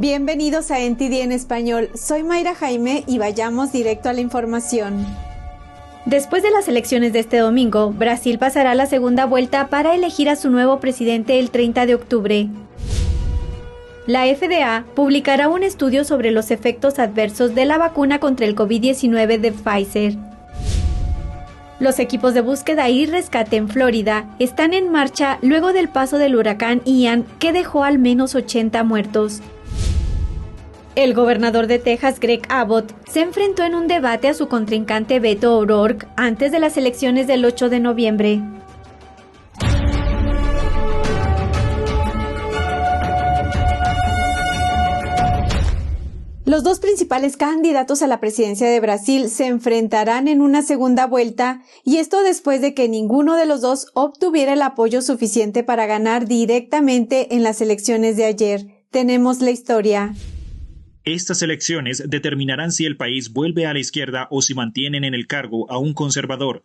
Bienvenidos a NTD en español. Soy Mayra Jaime y vayamos directo a la información. Después de las elecciones de este domingo, Brasil pasará a la segunda vuelta para elegir a su nuevo presidente el 30 de octubre. La FDA publicará un estudio sobre los efectos adversos de la vacuna contra el COVID-19 de Pfizer. Los equipos de búsqueda y rescate en Florida están en marcha luego del paso del huracán Ian, que dejó al menos 80 muertos. El gobernador de Texas, Greg Abbott, se enfrentó en un debate a su contrincante Beto O'Rourke antes de las elecciones del 8 de noviembre. Los dos principales candidatos a la presidencia de Brasil se enfrentarán en una segunda vuelta, y esto después de que ninguno de los dos obtuviera el apoyo suficiente para ganar directamente en las elecciones de ayer. Tenemos la historia. Estas elecciones determinarán si el país vuelve a la izquierda o si mantienen en el cargo a un conservador.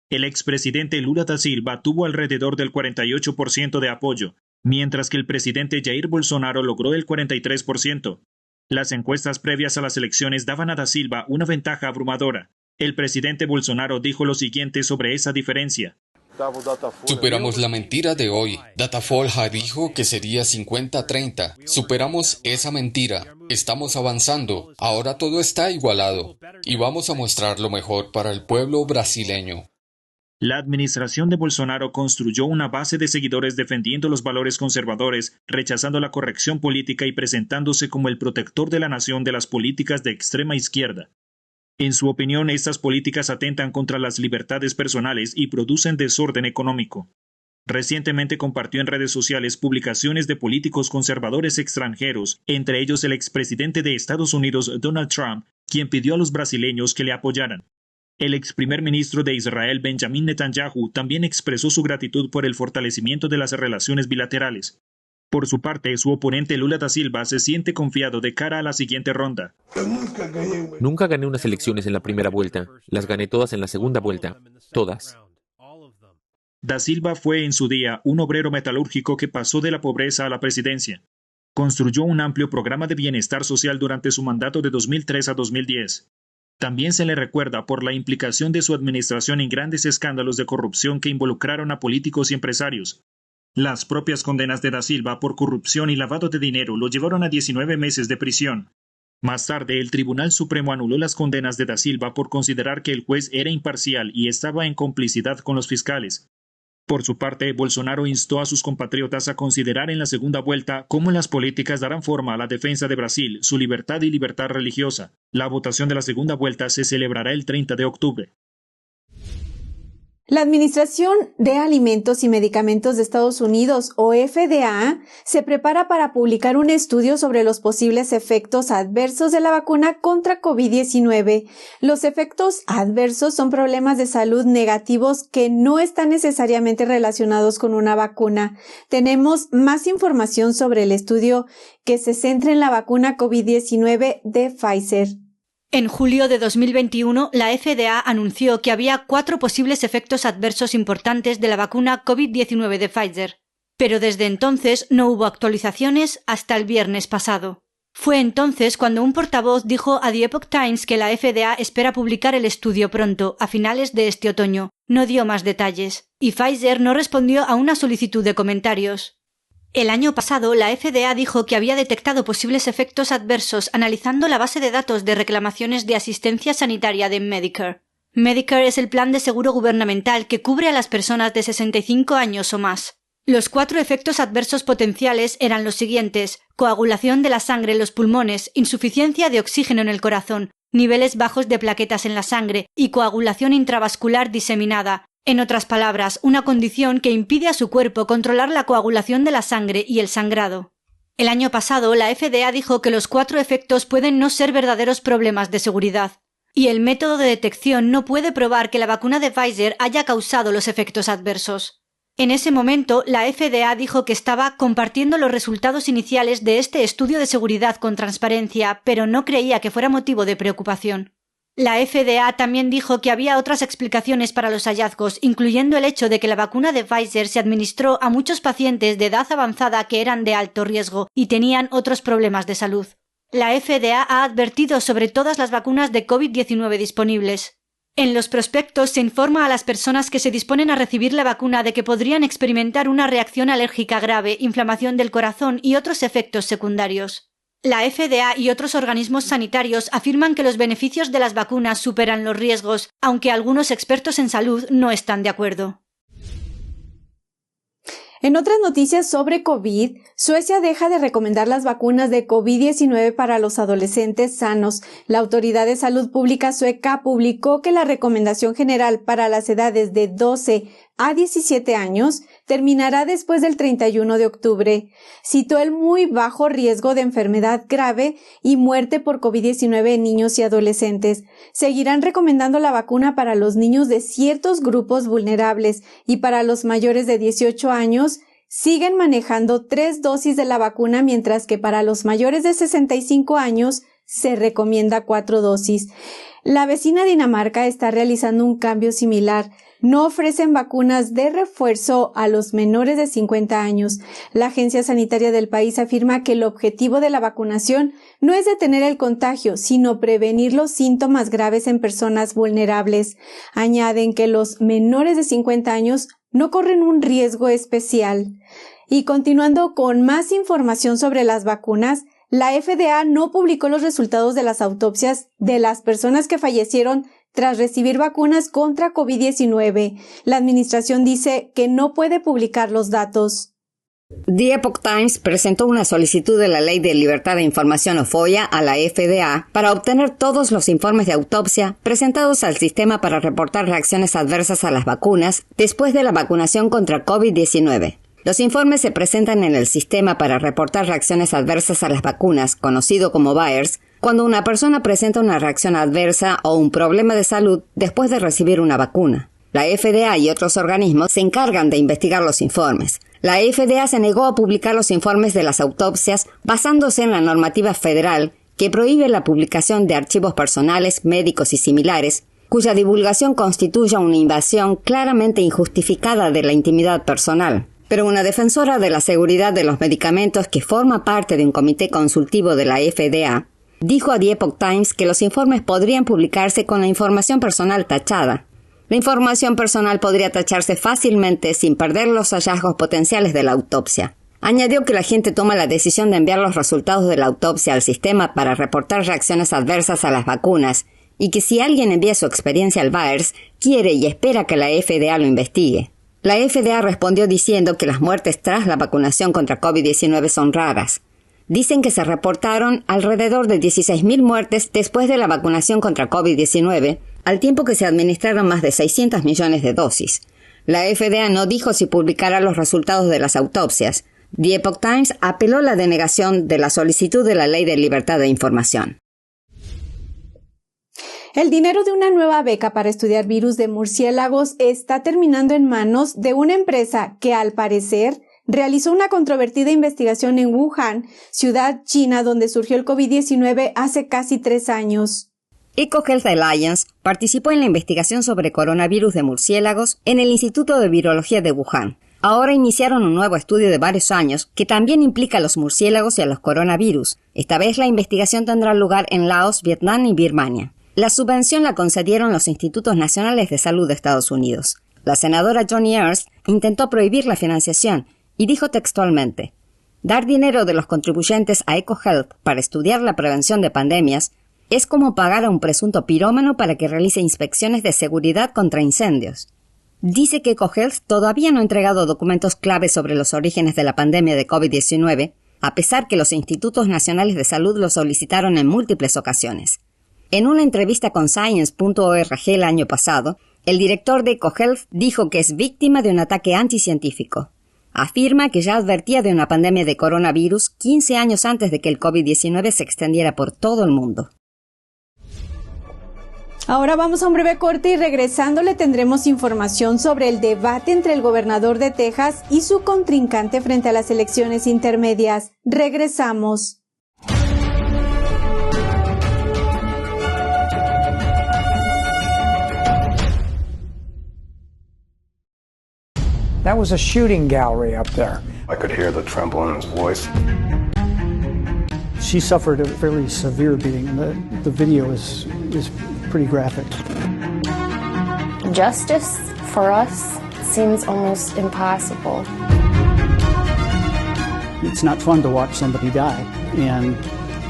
El expresidente Lula da Silva tuvo alrededor del 48% de apoyo, mientras que el presidente Jair Bolsonaro logró el 43%. Las encuestas previas a las elecciones daban a da Silva una ventaja abrumadora. El presidente Bolsonaro dijo lo siguiente sobre esa diferencia. Superamos la mentira de hoy. Datafolha dijo que sería 50-30. Superamos esa mentira. Estamos avanzando. Ahora todo está igualado. Y vamos a mostrar lo mejor para el pueblo brasileño. La administración de Bolsonaro construyó una base de seguidores defendiendo los valores conservadores, rechazando la corrección política y presentándose como el protector de la nación de las políticas de extrema izquierda. En su opinión, estas políticas atentan contra las libertades personales y producen desorden económico. Recientemente compartió en redes sociales publicaciones de políticos conservadores extranjeros, entre ellos el expresidente de Estados Unidos, Donald Trump, quien pidió a los brasileños que le apoyaran. El ex primer ministro de Israel, Benjamin Netanyahu, también expresó su gratitud por el fortalecimiento de las relaciones bilaterales. Por su parte, su oponente Lula da Silva se siente confiado de cara a la siguiente ronda. Nunca gané unas elecciones en la primera vuelta. Las gané todas en la segunda vuelta. Todas. Da Silva fue en su día un obrero metalúrgico que pasó de la pobreza a la presidencia. Construyó un amplio programa de bienestar social durante su mandato de 2003 a 2010. También se le recuerda por la implicación de su administración en grandes escándalos de corrupción que involucraron a políticos y empresarios. Las propias condenas de da Silva por corrupción y lavado de dinero lo llevaron a 19 meses de prisión. Más tarde, el Tribunal Supremo anuló las condenas de da Silva por considerar que el juez era imparcial y estaba en complicidad con los fiscales. Por su parte, Bolsonaro instó a sus compatriotas a considerar en la segunda vuelta cómo las políticas darán forma a la defensa de Brasil, su libertad y libertad religiosa. La votación de la segunda vuelta se celebrará el 30 de octubre. La Administración de Alimentos y Medicamentos de Estados Unidos, o FDA, se prepara para publicar un estudio sobre los posibles efectos adversos de la vacuna contra COVID-19. Los efectos adversos son problemas de salud negativos que no están necesariamente relacionados con una vacuna. Tenemos más información sobre el estudio que se centra en la vacuna COVID-19 de Pfizer. En julio de 2021, la FDA anunció que había 4 posibles efectos adversos importantes de la vacuna COVID-19 de Pfizer, pero desde entonces no hubo actualizaciones hasta el viernes pasado. Fue entonces cuando un portavoz dijo a The Epoch Times que la FDA espera publicar el estudio pronto, a finales de este otoño. No dio más detalles, y Pfizer no respondió a una solicitud de comentarios. El año pasado, la FDA dijo que había detectado posibles efectos adversos analizando la base de datos de reclamaciones de asistencia sanitaria de Medicare. Medicare es el plan de seguro gubernamental que cubre a las personas de 65 años o más. Los 4 efectos adversos potenciales eran los siguientes: coagulación de la sangre en los pulmones, insuficiencia de oxígeno en el corazón, niveles bajos de plaquetas en la sangre y coagulación intravascular diseminada. En otras palabras, una condición que impide a su cuerpo controlar la coagulación de la sangre y el sangrado. El año pasado, la FDA dijo que los 4 efectos pueden no ser verdaderos problemas de seguridad, y el método de detección no puede probar que la vacuna de Pfizer haya causado los efectos adversos. En ese momento, la FDA dijo que estaba compartiendo los resultados iniciales de este estudio de seguridad con transparencia, pero no creía que fuera motivo de preocupación. La FDA también dijo que había otras explicaciones para los hallazgos, incluyendo el hecho de que la vacuna de Pfizer se administró a muchos pacientes de edad avanzada que eran de alto riesgo y tenían otros problemas de salud. La FDA ha advertido sobre todas las vacunas de COVID-19 disponibles. En los prospectos se informa a las personas que se disponen a recibir la vacuna de que podrían experimentar una reacción alérgica grave, inflamación del corazón y otros efectos secundarios. La FDA y otros organismos sanitarios afirman que los beneficios de las vacunas superan los riesgos, aunque algunos expertos en salud no están de acuerdo. En otras noticias sobre COVID, Suecia deja de recomendar las vacunas de COVID-19 para los adolescentes sanos. La Autoridad de Salud Pública sueca publicó que la recomendación general para las edades de 12 a 17 años terminará después del 31 de octubre. Citó el muy bajo riesgo de enfermedad grave y muerte por COVID-19 en niños y adolescentes. Seguirán recomendando la vacuna para los niños de ciertos grupos vulnerables y para los mayores de 18 años siguen manejando 3 dosis de la vacuna, mientras que para los mayores de 65 años se recomienda 4 dosis. La vecina Dinamarca está realizando un cambio similar. No ofrecen vacunas de refuerzo a los menores de 50 años. La agencia sanitaria del país afirma que el objetivo de la vacunación no es detener el contagio, sino prevenir los síntomas graves en personas vulnerables. Añaden que los menores de 50 años no corren un riesgo especial. Y continuando con más información sobre las vacunas, la FDA no publicó los resultados de las autopsias de las personas que fallecieron tras recibir vacunas contra COVID-19. La administración dice que no puede publicar los datos. The Epoch Times presentó una solicitud de la Ley de Libertad de Información o FOIA a la FDA para obtener todos los informes de autopsia presentados al sistema para reportar reacciones adversas a las vacunas después de la vacunación contra COVID-19. Los informes se presentan en el sistema para reportar reacciones adversas a las vacunas, conocido como VAERS, cuando una persona presenta una reacción adversa o un problema de salud después de recibir una vacuna. La FDA y otros organismos se encargan de investigar los informes. La FDA se negó a publicar los informes de las autopsias basándose en la normativa federal que prohíbe la publicación de archivos personales, médicos y similares, cuya divulgación constituya una invasión claramente injustificada de la intimidad personal. Pero una defensora de la seguridad de los medicamentos que forma parte de un comité consultivo de la FDA dijo a The Epoch Times que los informes podrían publicarse con la información personal tachada. La información personal podría tacharse fácilmente sin perder los hallazgos potenciales de la autopsia. Añadió que la gente toma la decisión de enviar los resultados de la autopsia al sistema para reportar reacciones adversas a las vacunas y que si alguien envía su experiencia al VAERS, quiere y espera que la FDA lo investigue. La FDA respondió diciendo que las muertes tras la vacunación contra COVID-19 son raras. Dicen que se reportaron alrededor de 16.000 muertes después de la vacunación contra COVID-19, al tiempo que se administraron más de 600 millones de dosis. La FDA no dijo si publicará los resultados de las autopsias. The Epoch Times apeló la denegación de la solicitud de la Ley de Libertad de Información. El dinero de una nueva beca para estudiar virus de murciélagos está terminando en manos de una empresa que, al parecer, realizó una controvertida investigación en Wuhan, ciudad china donde surgió el COVID-19 hace casi 3 años. EcoHealth Alliance participó en la investigación sobre coronavirus de murciélagos en el Instituto de Virología de Wuhan. Ahora iniciaron un nuevo estudio de varios años que también implica a los murciélagos y a los coronavirus. Esta vez la investigación tendrá lugar en Laos, Vietnam y Birmania. La subvención la concedieron los Institutos Nacionales de Salud de Estados Unidos. La senadora Joni Ernst intentó prohibir la financiación y dijo textualmente: dar dinero de los contribuyentes a EcoHealth para estudiar la prevención de pandemias es como pagar a un presunto pirómano para que realice inspecciones de seguridad contra incendios. Dice que EcoHealth todavía no ha entregado documentos clave sobre los orígenes de la pandemia de COVID-19, a pesar que los Institutos Nacionales de Salud lo solicitaron en múltiples ocasiones. En una entrevista con Science.org el año pasado, el director de EcoHealth dijo que es víctima de un ataque anticientífico. Afirma que ya advertía de una pandemia de coronavirus 15 años antes de que el COVID-19 se extendiera por todo el mundo. Ahora vamos a un breve corte y regresando le tendremos información sobre el debate entre el gobernador de Texas y su contrincante frente a las elecciones intermedias. Regresamos. That was a shooting gallery up there. I could hear the tremble in his voice. She suffered a fairly severe beating, and the video is pretty graphic. Justice for us seems almost impossible. It's not fun to watch somebody die, and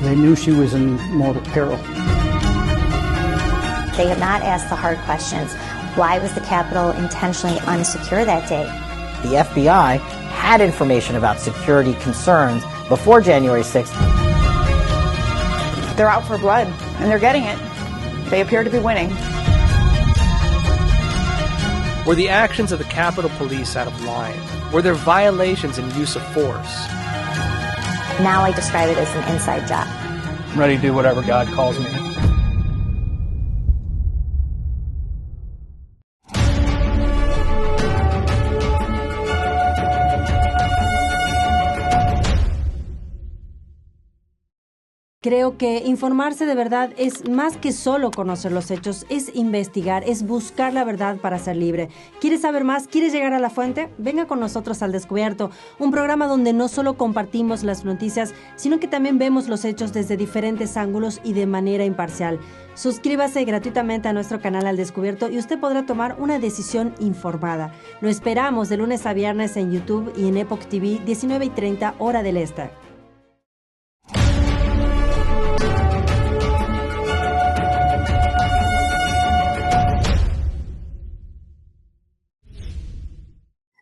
they knew she was in mortal peril. They have not asked the hard questions. Why was the Capitol intentionally unsecure that day? The FBI had information about security concerns before January 6th. They're out for blood, and they're getting it. They appear to be winning. Were the actions of the Capitol Police out of line? Were there violations in use of force? Now I describe it as an inside job. I'm ready to do whatever God calls me. Creo que informarse de verdad es más que solo conocer los hechos, es investigar, es buscar la verdad para ser libre. ¿Quieres saber más? ¿Quieres llegar a la fuente? Venga con nosotros al Descubierto, un programa donde no solo compartimos las noticias, sino que también vemos los hechos desde diferentes ángulos y de manera imparcial. Suscríbase gratuitamente a nuestro canal Al Descubierto y usted podrá tomar una decisión informada. Lo esperamos de lunes a viernes en YouTube y en Epoch TV, 19:30 hora del este.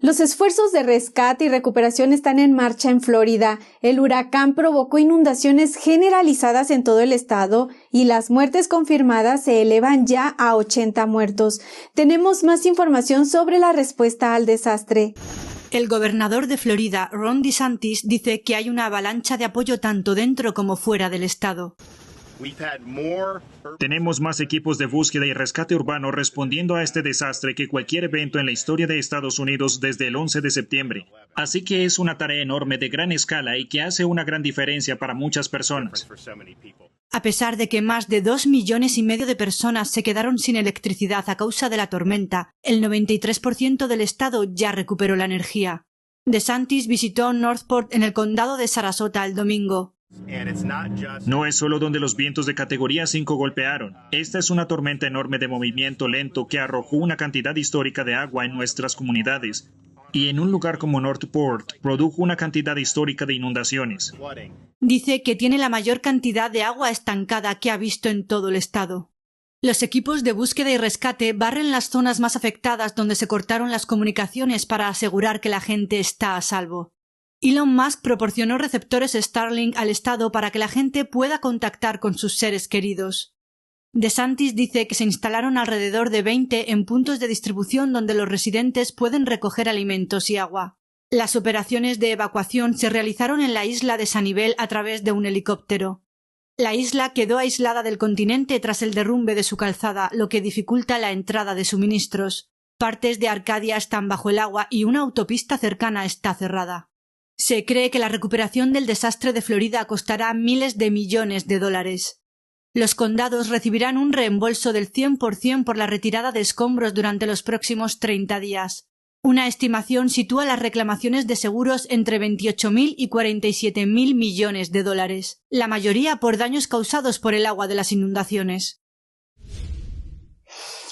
Los esfuerzos de rescate y recuperación están en marcha en Florida. El huracán provocó inundaciones generalizadas en todo el estado y las muertes confirmadas se elevan ya a 80 muertos. Tenemos más información sobre la respuesta al desastre. El gobernador de Florida, Ron DeSantis, dice que hay una avalancha de apoyo tanto dentro como fuera del estado. Tenemos más equipos de búsqueda y rescate urbano respondiendo a este desastre que cualquier evento en la historia de Estados Unidos desde el 11 de septiembre. Así que es una tarea enorme de gran escala y que hace una gran diferencia para muchas personas. A pesar de que más de 2,5 millones de personas se quedaron sin electricidad a causa de la tormenta, el 93% del estado ya recuperó la energía. DeSantis visitó Northport en el condado de Sarasota el domingo. No es solo donde los vientos de categoría 5 golpearon. Esta es una tormenta enorme de movimiento lento que arrojó una cantidad histórica de agua en nuestras comunidades. Y en un lugar como Northport, produjo una cantidad histórica de inundaciones. Dice que tiene la mayor cantidad de agua estancada que ha visto en todo el estado. Los equipos de búsqueda y rescate barren las zonas más afectadas donde se cortaron las comunicaciones para asegurar que la gente está a salvo. Elon Musk proporcionó receptores Starlink al estado para que la gente pueda contactar con sus seres queridos. DeSantis dice que se instalaron alrededor de 20 en puntos de distribución donde los residentes pueden recoger alimentos y agua. Las operaciones de evacuación se realizaron en la isla de Sanibel a través de un helicóptero. La isla quedó aislada del continente tras el derrumbe de su calzada, lo que dificulta la entrada de suministros. Partes de Arcadia están bajo el agua y una autopista cercana está cerrada. Se cree que la recuperación del desastre de Florida costará miles de millones de dólares. Los condados recibirán un reembolso del 100% por la retirada de escombros durante los próximos 30 días. Una estimación sitúa las reclamaciones de seguros entre 28.000 y 47.000 millones de dólares, la mayoría por daños causados por el agua de las inundaciones.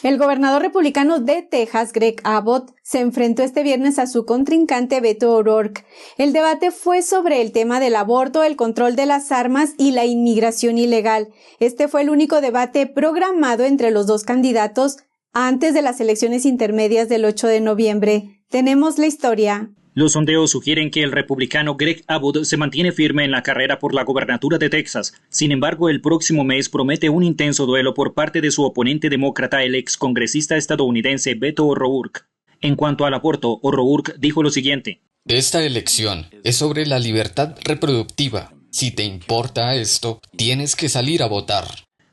El gobernador republicano de Texas, Greg Abbott, se enfrentó este viernes a su contrincante Beto O'Rourke. El debate fue sobre el tema del aborto, el control de las armas y la inmigración ilegal. Este fue el único debate programado entre los dos candidatos antes de las elecciones intermedias del 8 de noviembre. Tenemos la historia. Los sondeos sugieren que el republicano Greg Abbott se mantiene firme en la carrera por la gobernatura de Texas. Sin embargo, el próximo mes promete un intenso duelo por parte de su oponente demócrata, el excongresista estadounidense Beto O'Rourke. En cuanto al aborto, O'Rourke dijo lo siguiente: Esta elección es sobre la libertad reproductiva. Si te importa esto, tienes que salir a votar.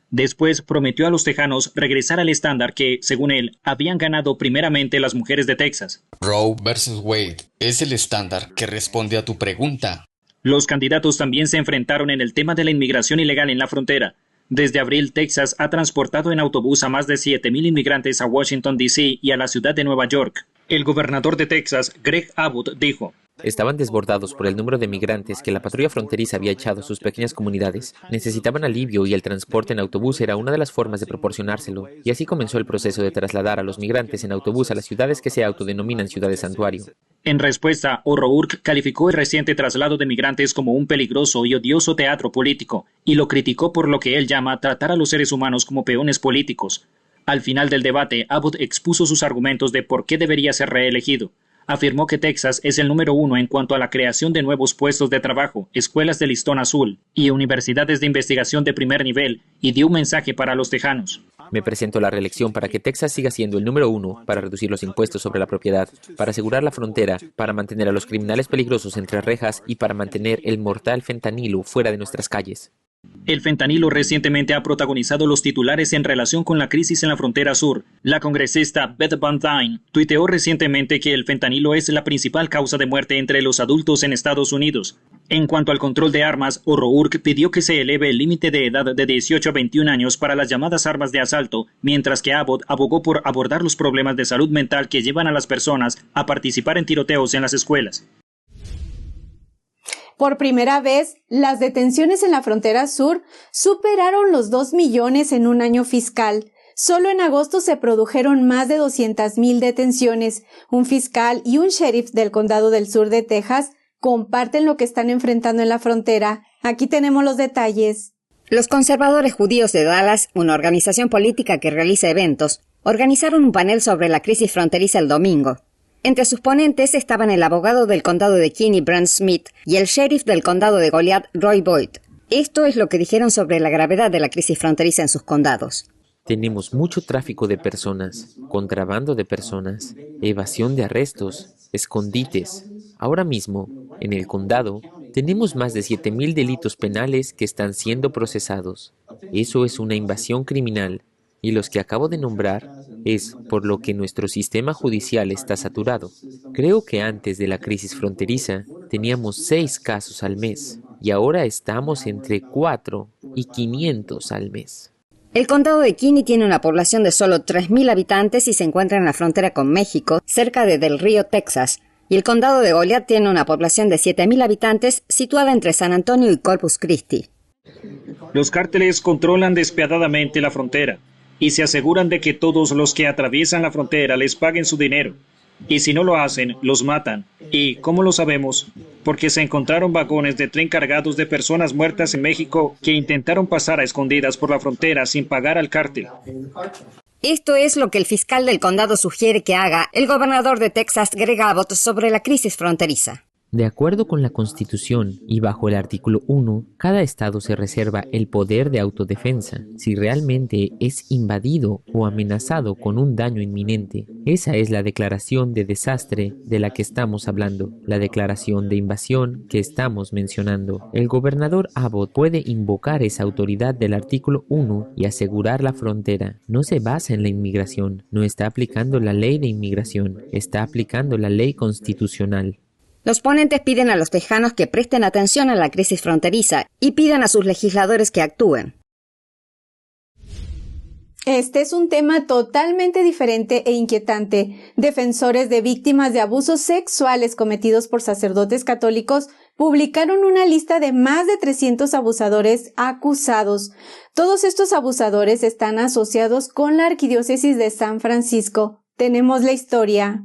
Después prometió a los tejanos regresar al estándar que, según él, habían ganado primeramente las mujeres de Texas. Roe versus Wade es el estándar que responde a tu pregunta. Los candidatos también se enfrentaron en el tema de la inmigración ilegal en la frontera. Desde abril, Texas ha transportado en autobús a más de 7,000 inmigrantes a Washington, D.C. y a la ciudad de Nueva York. El gobernador de Texas, Greg Abbott, dijo: estaban desbordados por el número de migrantes que la patrulla fronteriza había echado a sus pequeñas comunidades. Necesitaban alivio y el transporte en autobús era una de las formas de proporcionárselo. Y así comenzó el proceso de trasladar a los migrantes en autobús a las ciudades que se autodenominan ciudades santuario. En respuesta, O'Rourke calificó el reciente traslado de migrantes como un peligroso y odioso teatro político y lo criticó por lo que él llama tratar a los seres humanos como peones políticos. Al final del debate, Abbott expuso sus argumentos de por qué debería ser reelegido. Afirmó que Texas es el número 1 en cuanto a la creación de nuevos puestos de trabajo, escuelas de listón azul y universidades de investigación de primer nivel, y dio un mensaje para los tejanos. Me presento a la reelección para que Texas siga siendo el número 1, para reducir los impuestos sobre la propiedad, para asegurar la frontera, para mantener a los criminales peligrosos entre rejas y para mantener el mortal fentanilo fuera de nuestras calles. El fentanilo recientemente ha protagonizado los titulares en relación con la crisis en la frontera sur. La congresista Beth Van Duyne tuiteó recientemente que el fentanilo es la principal causa de muerte entre los adultos en Estados Unidos. En cuanto al control de armas, O'Rourke pidió que se eleve el límite de edad de 18 a 21 años para las llamadas armas de asalto, mientras que Abbott abogó por abordar los problemas de salud mental que llevan a las personas a participar en tiroteos en las escuelas. Por primera vez, las detenciones en la frontera sur superaron los 2 millones en un año fiscal. Solo en agosto se produjeron más de 200,000 detenciones. Un fiscal y un sheriff del condado del sur de Texas comparten lo que están enfrentando en la frontera. Aquí tenemos los detalles. Los conservadores judíos de Dallas, una organización política que realiza eventos, organizaron un panel sobre la crisis fronteriza el domingo. Entre sus ponentes estaban el abogado del condado de Kinney, Brent Smith, y el sheriff del condado de Goliad, Roy Boyd. Esto es lo que dijeron sobre la gravedad de la crisis fronteriza en sus condados. Tenemos mucho tráfico de personas, contrabando de personas, evasión de arrestos, escondites. Ahora mismo, en el condado, tenemos más de 7,000 delitos penales que están siendo procesados. Eso es una invasión criminal. Y los que acabo de nombrar es por lo que nuestro sistema judicial está saturado. Creo que antes de la crisis fronteriza teníamos 6 casos al mes y ahora estamos entre 4 y 500 al mes. El condado de Kinney tiene una población de solo 3,000 habitantes y se encuentra en la frontera con México, cerca de Del Río, Texas. Y el condado de Goliad tiene una población de 7,000 habitantes situada entre San Antonio y Corpus Christi. Los cárteles controlan despiadadamente la frontera y se aseguran de que todos los que atraviesan la frontera les paguen su dinero. Y si no lo hacen, los matan. ¿Y cómo lo sabemos? Porque se encontraron vagones de tren cargados de personas muertas en México que intentaron pasar a escondidas por la frontera sin pagar al cártel. Esto es lo que el fiscal del condado sugiere que haga el gobernador de Texas, Greg Abbott, sobre la crisis fronteriza. De acuerdo con la Constitución y bajo el artículo 1, cada estado se reserva el poder de autodefensa si realmente es invadido o amenazado con un daño inminente. Esa es la declaración de desastre de la que estamos hablando, la declaración de invasión que estamos mencionando. El gobernador Abbott puede invocar esa autoridad del artículo 1 y asegurar la frontera. No se basa en la inmigración, no está aplicando la ley de inmigración, está aplicando la ley constitucional. Los ponentes piden a los tejanos que presten atención a la crisis fronteriza y pidan a sus legisladores que actúen. Este es un tema totalmente diferente e inquietante. Defensores de víctimas de abusos sexuales cometidos por sacerdotes católicos publicaron una lista de más de 300 abusadores acusados. Todos estos abusadores están asociados con la Arquidiócesis de San Francisco. Tenemos la historia.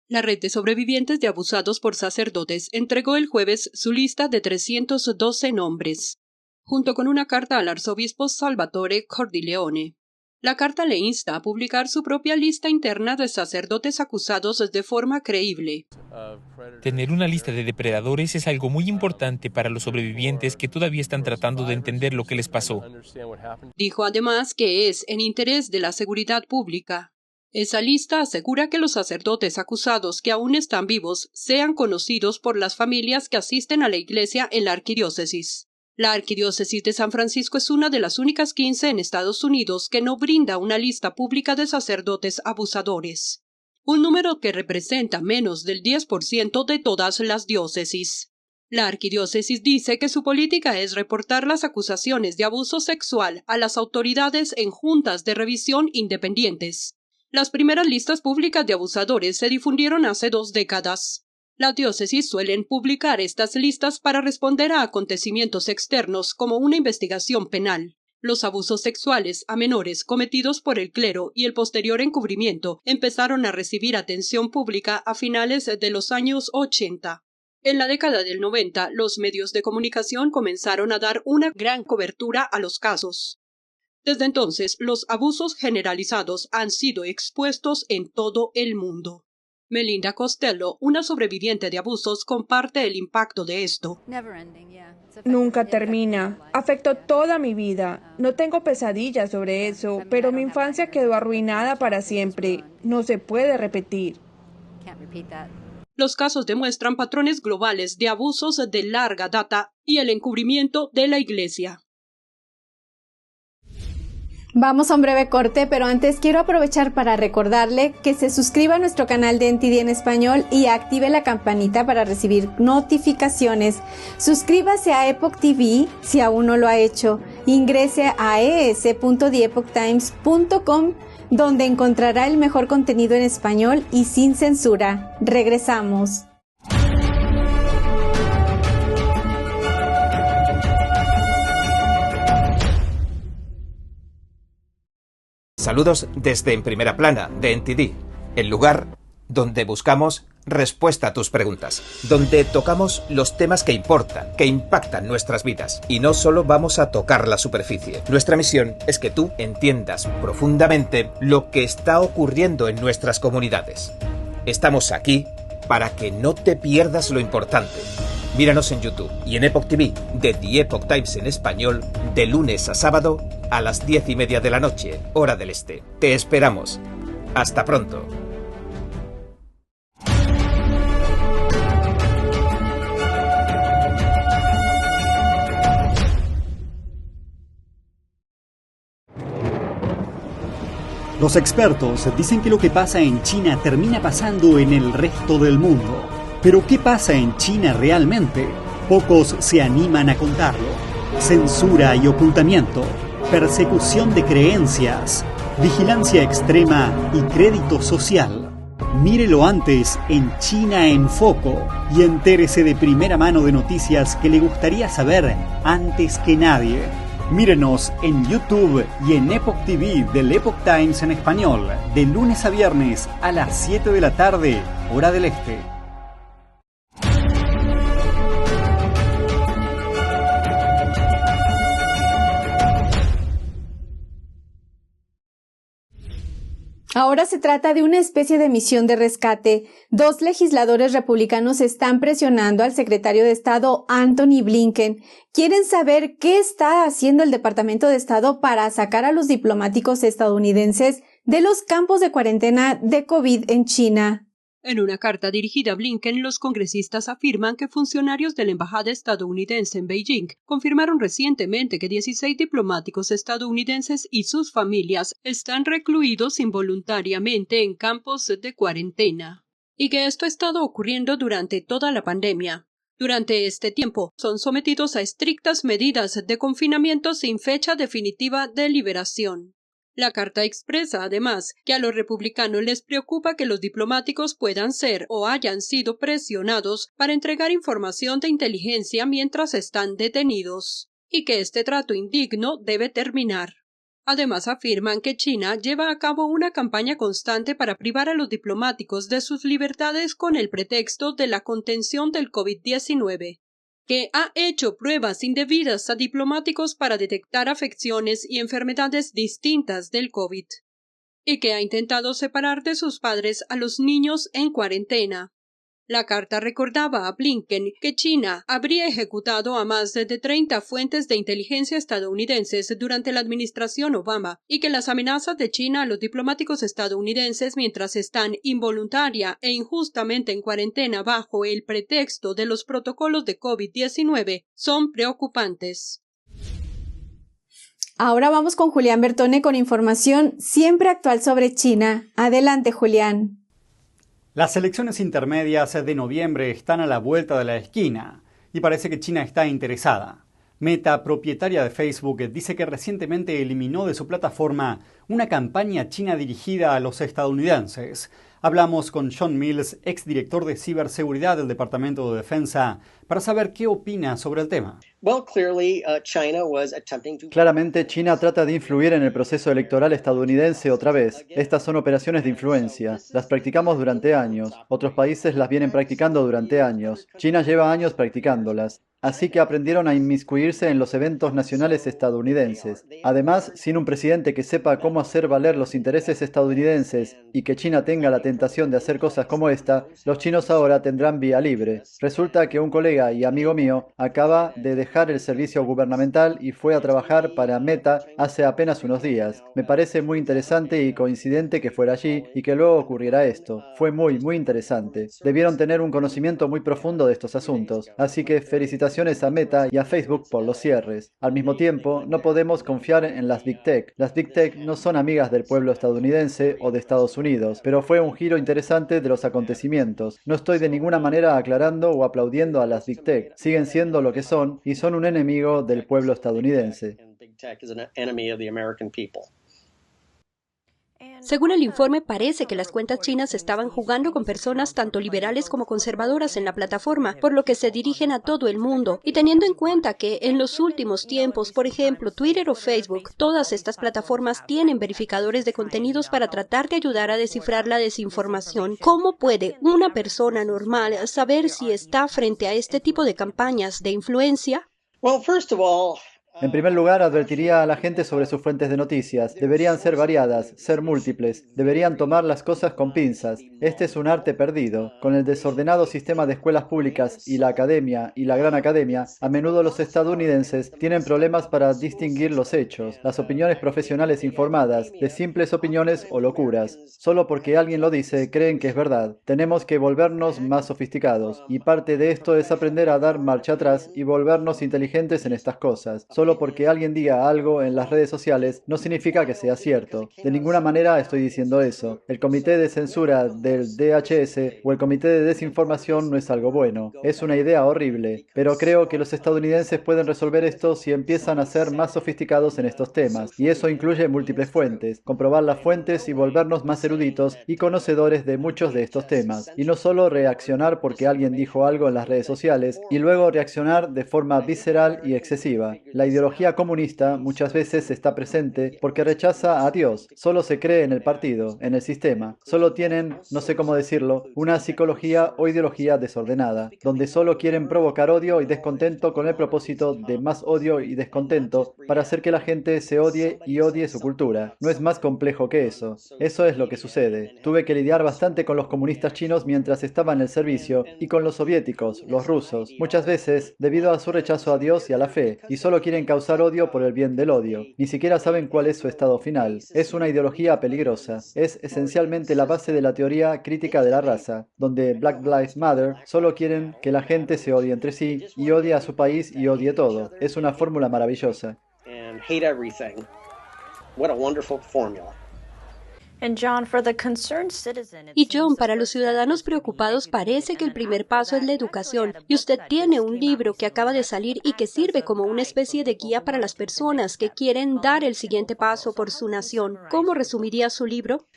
La red de sobrevivientes de abusados por sacerdotes entregó el jueves su lista de 312 nombres, junto con una carta al arzobispo Salvatore Cordileone. La carta le insta a publicar su propia lista interna de sacerdotes acusados de forma creíble. Tener una lista de depredadores es algo muy importante para los sobrevivientes que todavía están tratando de entender lo que les pasó. Dijo además que es en interés de la seguridad pública. Esa lista asegura que los sacerdotes acusados que aún están vivos sean conocidos por las familias que asisten a la iglesia en la arquidiócesis. La Arquidiócesis de San Francisco es una de las únicas 15 en Estados Unidos que no brinda una lista pública de sacerdotes abusadores, un número que representa menos del 10% de todas las diócesis. La Arquidiócesis dice que su política es reportar las acusaciones de abuso sexual a las autoridades en juntas de revisión independientes. Las primeras listas públicas de abusadores se difundieron hace 2 décadas. Las diócesis suelen publicar estas listas para responder a acontecimientos externos como una investigación penal. Los abusos sexuales a menores cometidos por el clero y el posterior encubrimiento empezaron a recibir atención pública a finales de los años 80. En la década del 90, los medios de comunicación comenzaron a dar una gran cobertura a los casos. Desde entonces, los abusos generalizados han sido expuestos en todo el mundo. Melinda Costello, una sobreviviente de abusos, comparte el impacto de esto. Nunca termina. Afectó toda mi vida. No tengo pesadillas sobre eso, pero mi infancia quedó arruinada para siempre. No se puede repetir. Los casos demuestran patrones globales de abusos de larga data y el encubrimiento de la Iglesia. Vamos a un breve corte, pero antes quiero aprovechar para recordarle que se suscriba a nuestro canal de NTD en español y active la campanita para recibir notificaciones. Suscríbase a Epoch TV si aún no lo ha hecho. Ingrese a es.theepochtimes.com, donde encontrará el mejor contenido en español y sin censura. Regresamos. Saludos desde En Primera Plana de NTD, el lugar donde buscamos respuesta a tus preguntas, donde tocamos los temas que importan, que impactan nuestras vidas, y no solo vamos a tocar la superficie. Nuestra misión es que tú entiendas profundamente lo que está ocurriendo en nuestras comunidades. Estamos aquí para que no te pierdas lo importante. Míranos en YouTube y en Epoch TV de The Epoch Times en español, de lunes a sábado a las 10:30 de la noche, hora del este. Te esperamos. Hasta pronto. Los expertos dicen que lo que pasa en China termina pasando en el resto del mundo. Pero ¿qué pasa en China realmente? Pocos se animan a contarlo. Censura y ocultamiento, persecución de creencias, vigilancia extrema y crédito social. Mírelo antes en China en Foco y entérese de primera mano de noticias que le gustaría saber antes que nadie. Mírenos en YouTube y en Epoch TV del Epoch Times en español, de lunes a viernes a las 7 de la tarde, hora del este. Ahora se trata de una especie de misión de rescate. 2 legisladores republicanos están presionando al secretario de Estado Antony Blinken. Quieren saber qué está haciendo el Departamento de Estado para sacar a los diplomáticos estadounidenses de los campos de cuarentena de COVID en China. En una carta dirigida a Blinken, los congresistas afirman que funcionarios de la embajada estadounidense en Beijing confirmaron recientemente que 16 diplomáticos estadounidenses y sus familias están recluidos involuntariamente en campos de cuarentena, y que esto ha estado ocurriendo durante toda la pandemia. Durante este tiempo, son sometidos a estrictas medidas de confinamiento sin fecha definitiva de liberación. La carta expresa, además, que a los republicanos les preocupa que los diplomáticos puedan ser o hayan sido presionados para entregar información de inteligencia mientras están detenidos, y que este trato indigno debe terminar. Además, afirman que China lleva a cabo una campaña constante para privar a los diplomáticos de sus libertades con el pretexto de la contención del COVID-19. Que ha hecho pruebas indebidas a diplomáticos para detectar afecciones y enfermedades distintas del COVID, y que ha intentado separar de sus padres a los niños en cuarentena. La carta recordaba a Blinken que China habría ejecutado a más de 30 fuentes de inteligencia estadounidenses durante la administración Obama y que las amenazas de China a los diplomáticos estadounidenses mientras están involuntaria e injustamente en cuarentena bajo el pretexto de los protocolos de COVID-19 son preocupantes. Ahora vamos con Julián Bertone con información siempre actual sobre China. Adelante, Julián. Las elecciones intermedias de noviembre están a la vuelta de la esquina y parece que China está interesada. Meta, propietaria de Facebook, dice que recientemente eliminó de su plataforma una campaña china dirigida a los estadounidenses. Hablamos con John Mills, exdirector de ciberseguridad del Departamento de Defensa, para saber qué opina sobre el tema. Claramente, China trata de influir en el proceso electoral estadounidense otra vez. Estas son operaciones de influencia. Las practicamos durante años. Otros países las vienen practicando durante años. China lleva años practicándolas. Así que aprendieron a inmiscuirse en los eventos nacionales estadounidenses. Además, sin un presidente que sepa cómo hacer valer los intereses estadounidenses y que China tenga la tentación de hacer cosas como esta, los chinos ahora tendrán vía libre. Resulta que un colega y amigo mío acaba de dejar el servicio gubernamental y fue a trabajar para Meta hace apenas unos días. Me parece muy interesante y coincidente que fuera allí y que luego ocurriera esto. Fue muy interesante. Debieron tener un conocimiento muy profundo de estos asuntos. Así que felicitaciones a Meta y a Facebook por los cierres. Al mismo tiempo, no podemos confiar en las Big Tech. Las Big Tech no son amigas del pueblo estadounidense o de Estados Unidos, pero fue un giro interesante de los acontecimientos. No estoy de ninguna manera aclarando o aplaudiendo a las Big Tech. Siguen siendo lo que son y son un enemigo del pueblo estadounidense. Según el informe, parece que las cuentas chinas estaban jugando con personas tanto liberales como conservadoras en la plataforma, por lo que se dirigen a todo el mundo. Y teniendo en cuenta que en los últimos tiempos, por ejemplo, Twitter o Facebook, todas estas plataformas tienen verificadores de contenidos para tratar de ayudar a descifrar la desinformación. ¿Cómo puede una persona normal saber si está frente a este tipo de campañas de influencia? En primer lugar, advertiría a la gente sobre sus fuentes de noticias. Deberían ser variadas, ser múltiples. Deberían tomar las cosas con pinzas. Este es un arte perdido. Con el desordenado sistema de escuelas públicas y la academia y la gran academia, a menudo los estadounidenses tienen problemas para distinguir los hechos, las opiniones profesionales informadas, de simples opiniones o locuras. Solo porque alguien lo dice, creen que es verdad. Tenemos que volvernos más sofisticados. Y parte de esto es aprender a dar marcha atrás y volvernos inteligentes en estas cosas. Solo porque alguien diga algo en las redes sociales no significa que sea cierto. De ninguna manera estoy diciendo eso. El comité de censura del DHS o el comité de desinformación no es algo bueno. Es una idea horrible. Pero creo que los estadounidenses pueden resolver esto si empiezan a ser más sofisticados en estos temas. Y eso incluye múltiples fuentes, comprobar las fuentes y volvernos más eruditos y conocedores de muchos de estos temas. Y no solo reaccionar porque alguien dijo algo en las redes sociales y luego reaccionar de forma visceral y excesiva. La ideología comunista muchas veces está presente porque rechaza a Dios. Solo se cree en el partido, en el sistema. Solo tienen, no sé cómo decirlo, una psicología o ideología desordenada, donde solo quieren provocar odio y descontento con el propósito de más odio y descontento para hacer que la gente se odie y odie su cultura. No es más complejo que eso. Eso es lo que sucede. Tuve que lidiar bastante con los comunistas chinos mientras estaba en el servicio y con los soviéticos, los rusos, muchas veces debido a su rechazo a Dios y a la fe, y solo quieren causar odio por el bien del odio. Ni siquiera saben cuál es su estado final. Es una ideología peligrosa. Es esencialmente la base de la teoría crítica de la raza, donde Black Lives Matter solo quieren que la gente se odie entre sí y odie a su país y odie todo. Es una fórmula maravillosa. Y John, para los ciudadanos preocupados parece que el primer paso es la educación. Y usted tiene un libro que acaba de salir y que sirve como una especie de guía para las personas que quieren dar el siguiente paso por su nación. ¿Cómo resumiría su libro?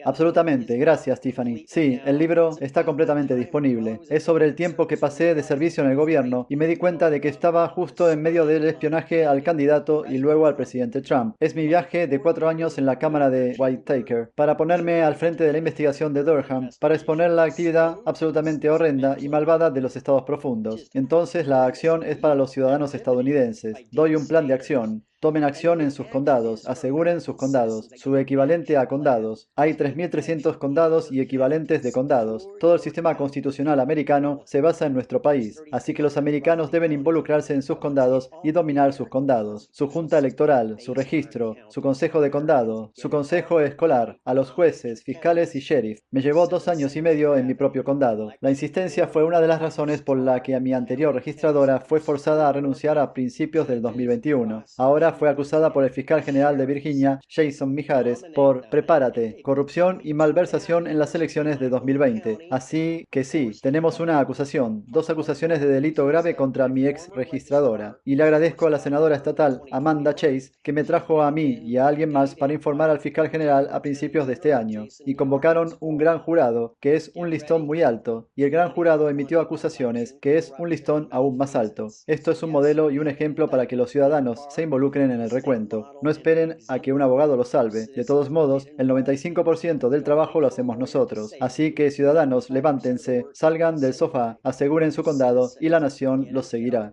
Absolutamente, gracias Tiffany. Sí, el libro está completamente disponible. Es sobre el tiempo que pasé de servicio en el gobierno y me di cuenta de que estaba justo en medio del espionaje al candidato y luego al presidente Trump. Es mi viaje de 4 años en la cámara de Whitaker para ponerme al frente de la investigación de Durham, para exponer la actividad absolutamente horrenda y malvada de los estados profundos. Entonces la acción es para los ciudadanos estadounidenses. Doy un plan de acción. Tomen acción en sus condados, aseguren sus condados, su equivalente a condados. Hay 3.300 condados y equivalentes de condados. Todo el sistema constitucional americano se basa en nuestro país, así que los americanos deben involucrarse en sus condados y dominar sus condados. Su junta electoral, su registro, su consejo de condado, su consejo escolar, a los jueces, fiscales y sheriff. Me llevó 2 años y medio en mi propio condado. La insistencia fue una de las razones por la que mi anterior registradora fue forzada a renunciar a principios del 2021. Ahora ahora fue acusada por el fiscal general de Virginia, Jason Mijares, por, prepárate, corrupción y malversación en las elecciones de 2020. Así que sí, tenemos una acusación, 2 acusaciones de delito grave contra mi ex registradora. Y le agradezco a la senadora estatal Amanda Chase que me trajo a mí y a alguien más para informar al fiscal general a principios de este año. Y convocaron un gran jurado, que es un listón muy alto, y el gran jurado emitió acusaciones, que es un listón aún más alto. Esto es un modelo y un ejemplo para que los ciudadanos se involucren en el recuento. No esperen a que un abogado los salve. De todos modos, el 95% del trabajo lo hacemos nosotros. Así que, ciudadanos, levántense, salgan del sofá, aseguren su condado y la nación los seguirá.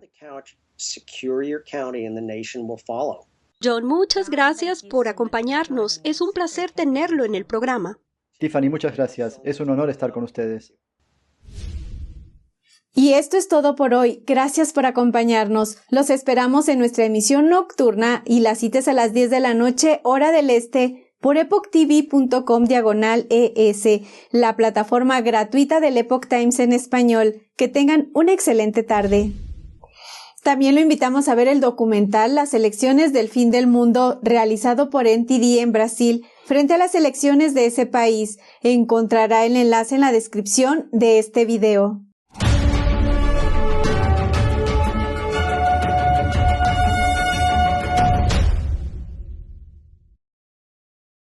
John, muchas gracias por acompañarnos. Es un placer tenerlo en el programa. Tiffany, muchas gracias. Es un honor estar con ustedes. Y esto es todo por hoy. Gracias por acompañarnos. Los esperamos en nuestra emisión nocturna y la cita es a las 10 de la noche, hora del este, por epochtv.com/ES, la plataforma gratuita del Epoch Times en español. Que tengan una excelente tarde. También lo invitamos a ver el documental Las elecciones del fin del mundo, realizado por NTD en Brasil, frente a las elecciones de ese país. Encontrará el enlace en la descripción de este video.